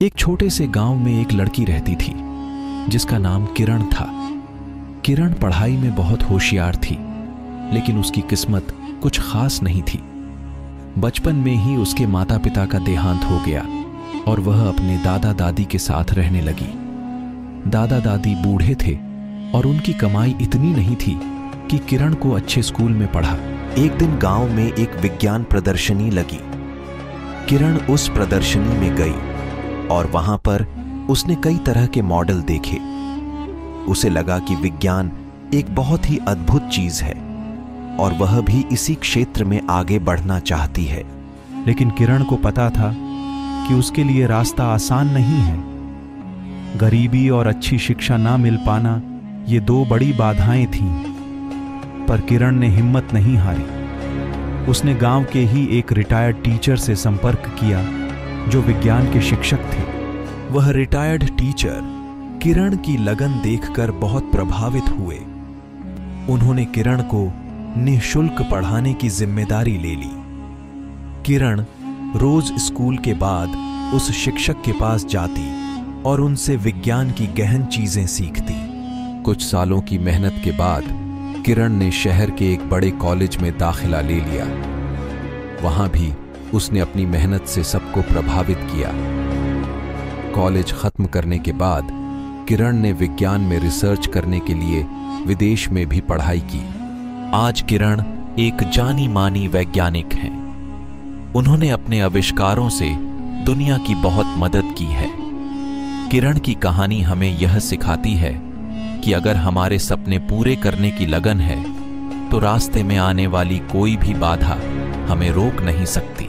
एक छोटे से गांव में एक लड़की रहती थी जिसका नाम किरण था। किरण पढ़ाई में बहुत होशियार थी, लेकिन उसकी किस्मत कुछ खास नहीं थी। बचपन में ही उसके माता पिता का देहांत हो गया और वह अपने दादा दादी के साथ रहने लगी। दादा दादी बूढ़े थे और उनकी कमाई इतनी नहीं थी कि किरण को अच्छे स्कूल में पढ़ा। एक दिन गांव में एक विज्ञान प्रदर्शनी लगी। किरण उस प्रदर्शनी में गई और वहां पर उसने कई तरह के मॉडल देखे। उसे लगा कि विज्ञान एक बहुत ही अद्भुत चीज है और वह भी इसी क्षेत्र में आगे बढ़ना चाहती है। लेकिन किरण को पता था कि उसके लिए रास्ता आसान नहीं है। गरीबी और अच्छी शिक्षा ना मिल पाना ये दो बड़ी बाधाएं थीं। पर किरण ने हिम्मत नहीं हारी। उसने गांव के ही एक रिटायर्ड टीचर से संपर्क किया जो विज्ञान के शिक्षक थे। वह रिटायर्ड टीचर किरण की लगन देखकर बहुत प्रभावित हुए। उन्होंने किरण को निःशुल्क पढ़ाने की जिम्मेदारी ले ली। किरण रोज स्कूल के बाद उस शिक्षक के पास जाती और उनसे विज्ञान की गहन चीजें सीखती। कुछ सालों की मेहनत के बाद किरण ने शहर के एक बड़े कॉलेज में दाखिला ले लिया। वहां भी उसने अपनी मेहनत से सबको प्रभावित किया। कॉलेज खत्म करने के बाद किरण ने विज्ञान में रिसर्च करने के लिए विदेश में भी पढ़ाई की। आज किरण एक जानी मानी वैज्ञानिक हैं। उन्होंने अपने आविष्कारों से दुनिया की बहुत मदद की है। किरण की कहानी हमें यह सिखाती है कि अगर हमारे सपने पूरे करने की लगन है तो रास्ते में आने वाली कोई भी बाधा हमें रोक नहीं सकती।